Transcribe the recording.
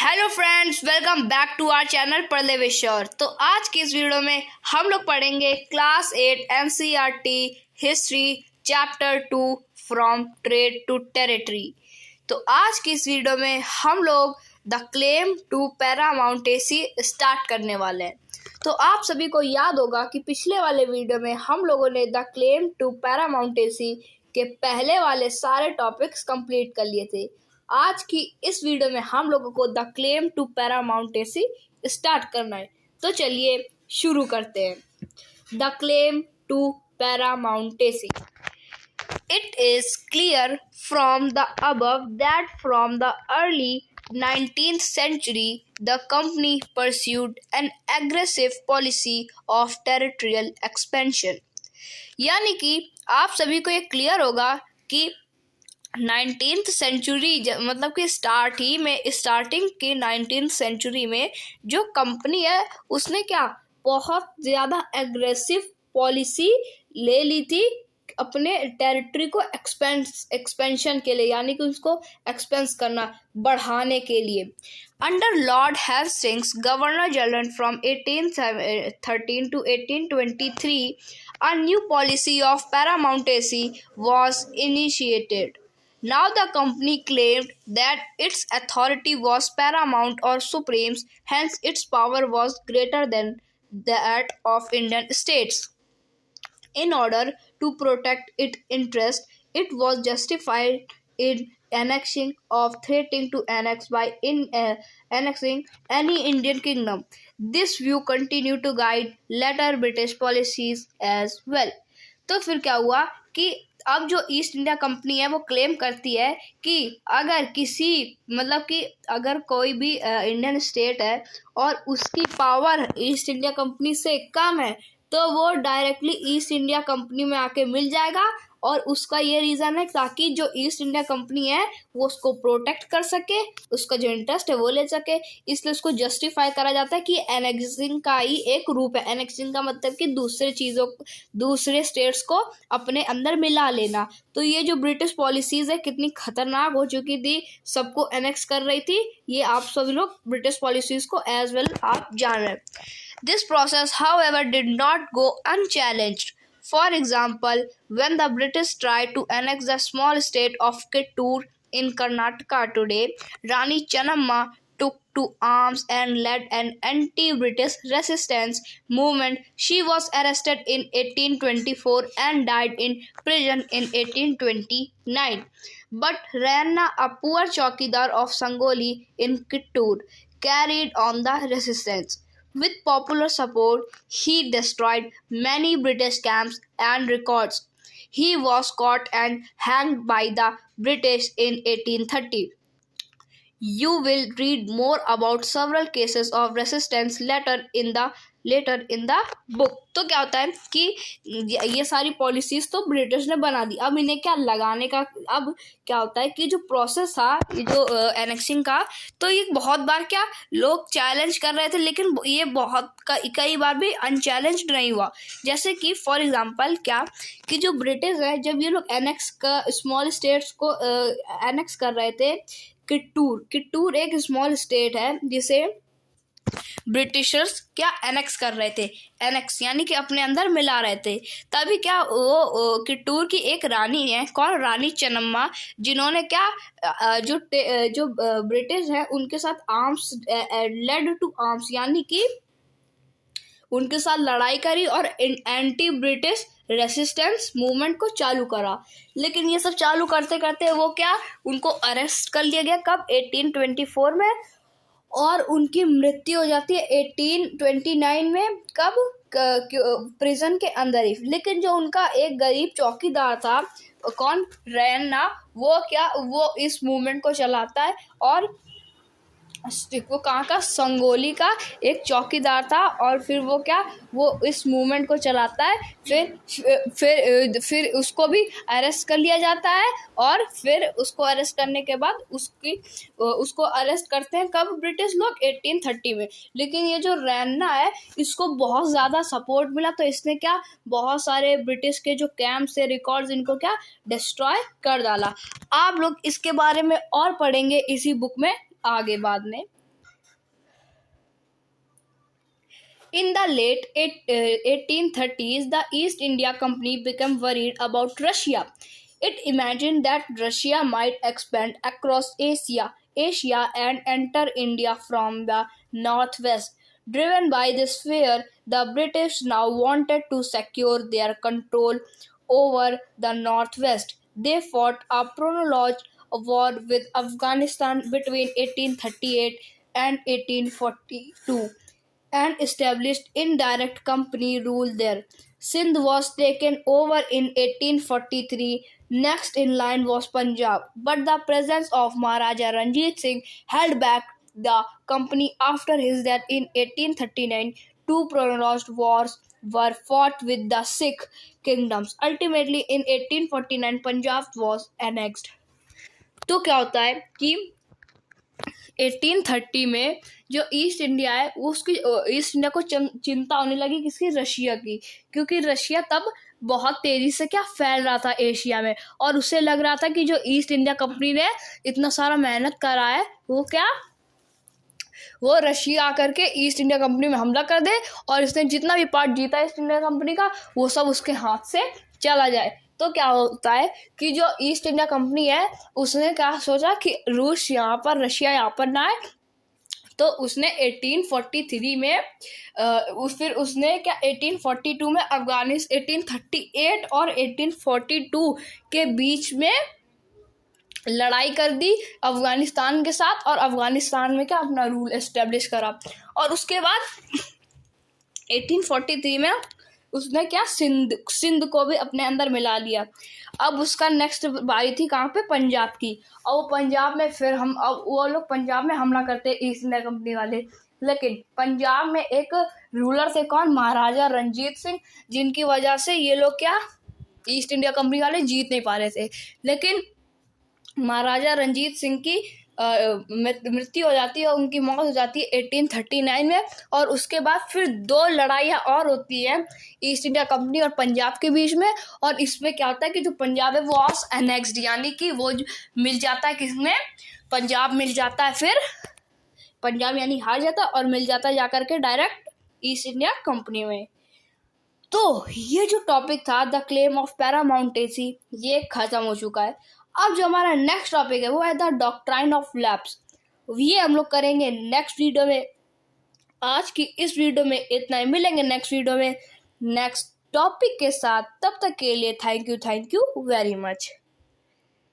Hello friends, welcome back to our channel Padhle with sure. तो आज की इस वीडियो में हम लोग पढ़ेंगे class 8 NCERT history chapter 2 from trade to territory. तो आज की इस वीडियो में हम लोग the claim to paramountcy start करने वाले हैं। तो आप सभी को याद होगा कि पिछले वाले वीडियो में हम लोगों ने द क्लेम टू पैरामाउंटेसी के पहले वाले सारे टॉपिक्स कंप्लीट कर लिए थे। आज की इस वीडियो में हम लोगों को the claim to paramountcy start करना है। तो चलिए शुरू करते हैं। The claim to paramountcy. It is clear from the above that from the early 19th century, the company pursued an aggressive policy of territorial expansion। यानी कि आप सभी को ये क्लियर होगा कि 19th सेंचुरी मतलब कि स्टार्टिंग की 19th सेंचुरी में जो कंपनी है उसने क्या बहुत ज़्यादा एग्रेसिव पॉलिसी ले ली थी अपने टेरिटरी को एक्सपेंशन के लिए, यानी कि उसको एक्सपेंस करना, बढ़ाने के लिए। Under Lord Hastings governor general from 1813 to 1823 a new policy of paramountcy was initiated। Now the company claimed that its authority was paramount or supreme, hence its power was greater than that of Indian states। In order to protect its interest, it was justified in annexing or threatening to annex by annexing any Indian kingdom। This view continued to guide later British policies as well। तो फिर क्या हुआ कि अब जो east India company है वो claim करती है कि अगर अगर कोई भी इंडियन स्टेट है और उसकी पावर ईस्ट इंडिया कंपनी से कम है तो वो डायरेक्टली ईस्ट इंडिया कंपनी में आके मिल जाएगा। और उसका ये रीज़न है ताकि जो ईस्ट इंडिया कंपनी है वो उसको प्रोटेक्ट कर सके, उसका जो इंटरेस्ट है वो ले सके। इसलिए उसको जस्टिफाई करा जाता है कि एनेक्सिंग का ही एक रूप है। एनेक्सिंग का मतलब कि दूसरे स्टेट्स को अपने अंदर मिला लेना। तो ये जो ब्रिटिश पॉलिसीज़ है कितनी खतरनाक हो चुकी थी, सबको एनेक्स कर रही थी। ये आप सभी लोग ब्रिटिश पॉलिसीज़ को एज वेल आप जान रहे हैं। This process, however, did not go unchallenged। For example, when the British tried to annex the small state of Kittur in Karnataka today, Rani Channamma took to arms and led an anti-British resistance movement. She was arrested in 1824 and died in prison in 1829. But Ranna, a poor chowkidar of Sangoli in Kittur, carried on the resistance। With popular support, he destroyed many British camps and records। He was caught and hanged by the British in 1830। You will read more about several cases of resistance later in the book। तो क्या होता है कि ये सारी policies तो British ने बना दी, अब इन्हें क्या लगाने का। अब क्या होता है कि जो प्रोसेस था ये जो एनेक्सिंग का, तो ये बहुत बार क्या लोग चैलेंज कर रहे थे, लेकिन ये बहुत कई बार भी अनचैलेंज नहीं हुआ। जैसे कि फॉर एग्जांपल क्या कि जो ब्रिटिश है जब ये लोग एनेक्स का स्मॉल स्टेट्स को एनेक्स कर रहे थे, किट्टूर एक स्मॉल स्टेट है जिसे ब्रिटिशर्स क्या एनेक्स कर रहे थे। एनेक्स यानी कि अपने अंदर मिला रहे थे। तभी क्या वो किट्टूर की एक रानी है, कौन, रानी चन्नम्मा, जिन्होंने क्या जो ब्रिटिश है उनके साथ आर्म्स लेड टू आर्म्स यानी कि उनके साथ लड़ाई करी और एंटी ब्रिटिश रेसिस्टेंस मूवमेंट को चालू करा। लेकिन ये सब चालू करते करते वो क्या उनको अरेस्ट कर लिया गया, कब, 1824 में, और उनकी मृत्यु हो जाती है 1829 में, कब, प्रिजन के अंदर ही। लेकिन जो उनका एक गरीब चौकीदार था, कौन, रैना, वो इस मूवमेंट को चलाता है। और वो कहाँ का, संगोली का एक चौकीदार था, और फिर वो इस मूवमेंट को चलाता है। फिर उसको भी अरेस्ट कर लिया जाता है। और फिर उसको अरेस्ट करने के बाद उसको अरेस्ट करते हैं कब, ब्रिटिश लोग, 1830 में। लेकिन ये जो रैना है इसको बहुत ज़्यादा सपोर्ट मिला, तो इसने क्या बहुत सारे ब्रिटिश के जो कैंप से रिकॉर्ड्स इनको क्या डिस्ट्रॉय कर डाला। आप लोग इसके बारे में और पढ़ेंगे इसी बुक में आगे बाद में। In the late 1830s, the East India Company became worried about Russia. It imagined that Russia might expand across Asia and enter India from the northwest. Driven by this fear, the British now wanted to secure their control over the northwest. They fought a prolonged war with Afghanistan between 1838 and 1842 and established indirect company rule there. Sindh was taken over in 1843. Next in line was Punjab, but the presence of Maharaja Ranjit Singh held back the company after his death in 1839. Two prolonged wars were fought with the Sikh kingdoms. Ultimately, in 1849, Punjab was annexed. तो क्या होता है कि 1830 में जो east India है वो उसकी ईस्ट इंडिया को चिंता होने लगी किसकी, रशिया की, क्योंकि रशिया तब बहुत तेजी से क्या फैल रहा था एशिया में, और उसे लग रहा था कि जो ईस्ट इंडिया कंपनी ने इतना सारा मेहनत करा है वो रशिया आकर के ईस्ट इंडिया कंपनी में हमला कर दे और इसने जितना भी पार्ट जीता है ईस्ट इंडिया कंपनी का वो सब उसके हाथ से चला जाए। तो क्या होता है कि जो ईस्ट इंडिया कंपनी है उसने क्या सोचा कि रूस यहाँ पर, रशिया यहाँ पर ना आए, तो उसने 1843 में फिर उसने क्या 1842 में अफगानिस्तान, 1838 और 1842 के बीच में लड़ाई कर दी अफगानिस्तान के साथ, और अफगानिस्तान में क्या अपना रूल एस्टेब्लिश करा। और उसके बाद 1843 में उसने क्या सिंध को भी अपने अंदर मिला लिया। अब उसका नेक्स्ट बारी थी कहाँ पे, पंजाब की, और वो पंजाब में फिर अब वो लोग पंजाब में हमला करते ईस्ट इंडिया कंपनी वाले। लेकिन पंजाब में एक रूलर थे कौन, महाराजा रंजीत सिंह, जिनकी वजह से ये लोग क्या ईस्ट इंडिया कंपनी वाले जीत नहीं पा रहे थे। लेकिन महाराजा रंजीत सिंह की मृत्यु हो जाती है, उनकी मौत हो जाती है 1839 में, और उसके बाद फिर 2 लड़ाइयाँ और होती है ईस्ट इंडिया कंपनी और पंजाब के बीच में। और इसमें क्या होता है कि जो पंजाब है वो वॉज एनेक्स्ड, यानी कि वो मिल जाता है किसमें, पंजाब मिल जाता है, फिर पंजाब यानी हार जाता है और मिल जाता है जाकर के डायरेक्ट ईस्ट इंडिया कंपनी में। तो ये जो टॉपिक था द क्लेम ऑफ पैरामाउंटेसी, ये खत्म हो चुका है। अब जो हमारा नेक्स्ट टॉपिक है वो है द डॉक्ट्राइन ऑफ लैप्स। ये हम लोग करेंगे नेक्स्ट वीडियो में। आज की इस वीडियो में इतना ही, मिलेंगे नेक्स्ट वीडियो में नेक्स्ट टॉपिक के साथ। तब तक के लिए थैंक यू वेरी मच।